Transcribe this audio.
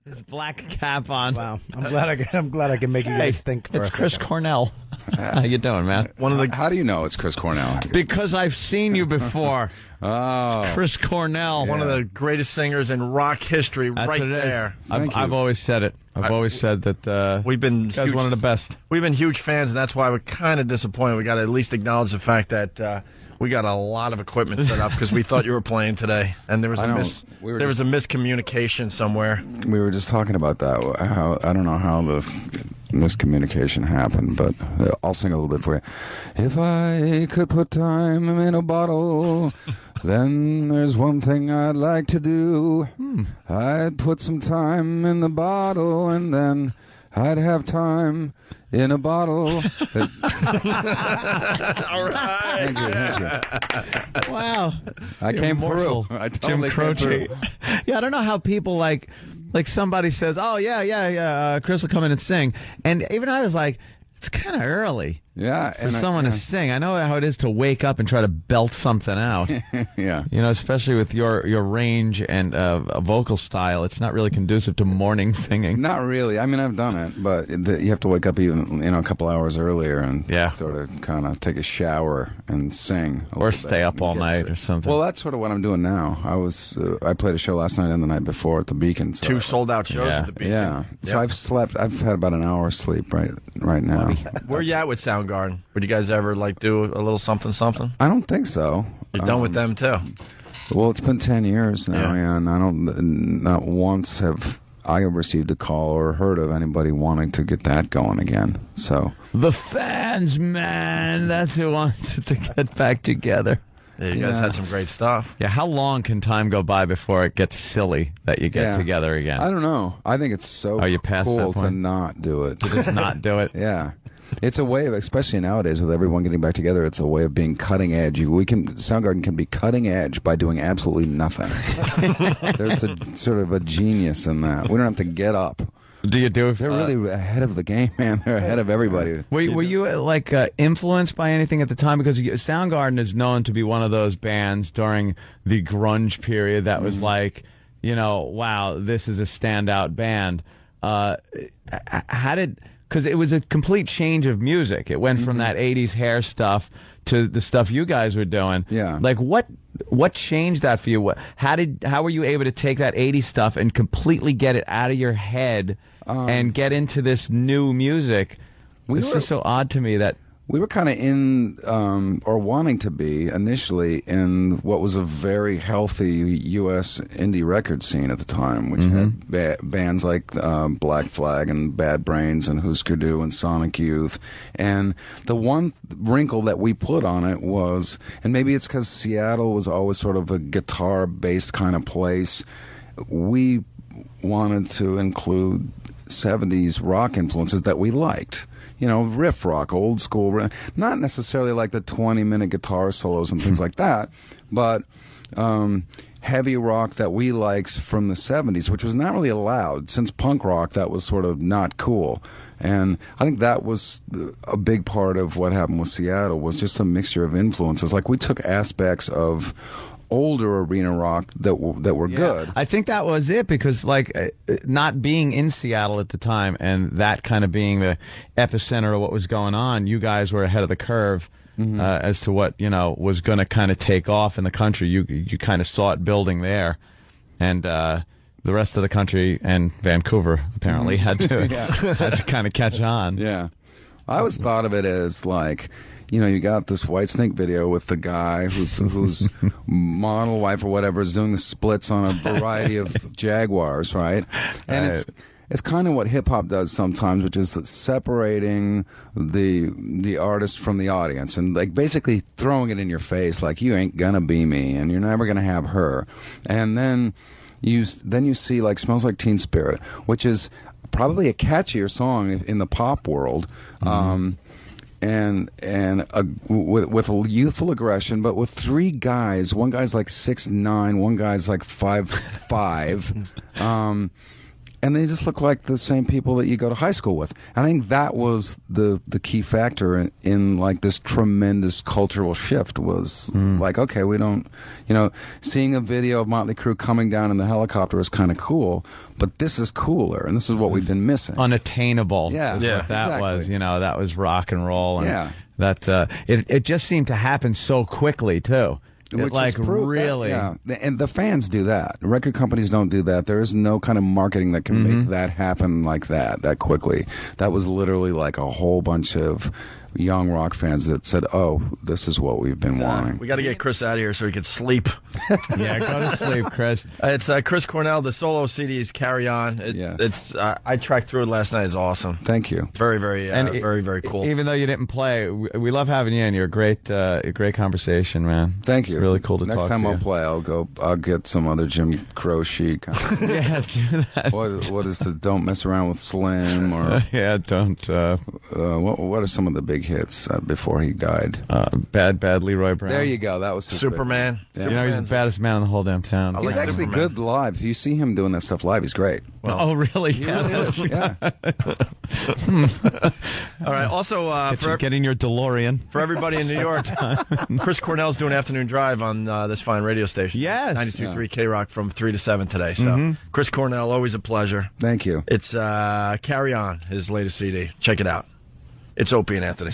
his black cap on. Wow, I'm glad I can make you guys think. For it's Chris Cornell. How you doing, man? How do you know it's Chris Cornell? Because I've seen you before. Oh, it's Chris Cornell, one of the greatest singers in rock history. That's right what it there. I've always said it. I've always said that we've been huge, one of the best. We've been huge fans, and that's why we're kind of disappointed. We got to at least acknowledge the fact that we got a lot of equipment set up because we thought you were playing today, and there was a miscommunication somewhere. We were just talking about that. I don't know how the miscommunication happened, but I'll sing a little bit for you. If I could put time in a bottle, then there's one thing I'd like to do. I'd put some time in the bottle, and then I'd have time in a bottle. All right. Thank you. Wow. I came through. I totally came through. Yeah, I don't know how people like somebody says, oh, yeah, Chris will come in and sing. And even I was like, it's kind of early. Yeah, for someone to sing. I know how it is to wake up and try to belt something out. Yeah, you know, especially with your range and a vocal style, it's not really conducive to morning singing. Not really. I mean, I've done it, but you have to wake up even a couple hours earlier and sort of kind of take a shower and sing, or stay up all night or something. Well, that's sort of what I'm doing now. I played a show last night and the night before at the Beacon. So 2 sold-out shows at the Beacon. Yeah, so I've had about an hour's sleep right now. Where you at with Soundgarden? Would you guys ever do a little something? I don't think so. You're done with them too. Well, it's been 10 years now, and not once have I received a call or heard of anybody wanting to get that going again. So the fans, man, that's who wants it to get back together. Yeah, you guys had some great stuff. Yeah, how long can time go by before it gets silly that you get together again? I don't know. I think it's so cool to not do it. To just not do it? Yeah. It's a way of, especially nowadays with everyone getting back together, it's a way of being cutting edge. Soundgarden can be cutting edge by doing absolutely nothing. There's sort of a genius in that. We don't have to get up. Do you do it? They're really ahead of the game, man. They're ahead of everybody. Were you influenced by anything at the time? Because Soundgarden is known to be one of those bands during the grunge period that was like, wow, this is a standout band. Because it was a complete change of music. It went from that 80s hair stuff to the stuff you guys were doing. Yeah. Like, what changed that for you? How were you able to take that 80s stuff and completely get it out of your head and get into this new music? It's just so odd to me that... We were kind of in, or wanting to be, initially, in what was a very healthy U.S. indie record scene at the time, which had bands like Black Flag and Bad Brains and Husker Du and Sonic Youth. And the one wrinkle that we put on it was, and maybe it's because Seattle was always sort of a guitar-based kind of place, we wanted to include 70s rock influences that we liked. Riff rock, old school, not necessarily like the 20-minute guitar solos and things like that, but heavy rock that we liked from the 70s, which was not really allowed. Since punk rock, that was sort of not cool. And I think that was a big part of what happened with Seattle, was just a mixture of influences. Like, we took aspects of older arena rock that were good. I think that was it, because not being in Seattle at the time and that kind of being the epicenter of what was going on, you guys were ahead of the curve as to what was going to kind of take off in the country. You kind of saw it building there, and the rest of the country and Vancouver apparently had to kind of catch on. Yeah, I always thought of it as like, you got this Whitesnake video with the guy whose model wife or whatever is doing the splits on a variety of Jaguars, right? And it's kind of what hip hop does sometimes, which is separating the artist from the audience and basically throwing it in your face, like, you ain't gonna be me and you're never gonna have her. And then you see Smells Like Teen Spirit, which is probably a catchier song in the pop world. And with a youthful aggression, but with 3 guys. One guy's like 6'9", one guy's like 5'5", and they just look like the same people that you go to high school with. And I think that was the key factor in like this tremendous cultural shift was like, okay, we don't, seeing a video of Motley Crue coming down in the helicopter is kind of cool, but this is cooler, and this is what we've been missing. Unattainable. Yeah, is what that exactly. was. That was rock and roll. And yeah. That it just seemed to happen so quickly too. Which like really, yeah. And the fans do that. Record companies don't do that. There is no kind of marketing that can make that happen like that quickly. That was literally like a whole bunch of young rock fans that said, "Oh, this is what we've been wanting." We got to get Chris out of here so he can sleep. Yeah, go to sleep, Chris. It's Chris Cornell. The solo CD is Carry On. It's I tracked through it last night. It's awesome. Thank you. Very, very, very, very cool. Even though you didn't play, we love having you in. You're a great conversation, man. Thank you. Really cool to talk to you. Next time I'll play, I'll get some other Jim Croce kind of. Yeah, do that. What is the Don't Mess Around with Slim or yeah, don't. What are some of the big hits before he died? Bad Leroy Brown. There you go. That was his Superman. Yeah. He's the baddest man in the whole damn town. He's actually Superman. good live. If you see him doing that stuff live, he's great. Well, oh, really? Yeah. Yeah. All right. Also, Getting your DeLorean. For everybody in New York, Chris Cornell's doing Afternoon Drive on this fine radio station. Yes. 92.3 K-Rock from 3 to 7 today. So, Chris Cornell, always a pleasure. Thank you. It's Carry On, his latest CD. Check it out. It's Opie and Anthony.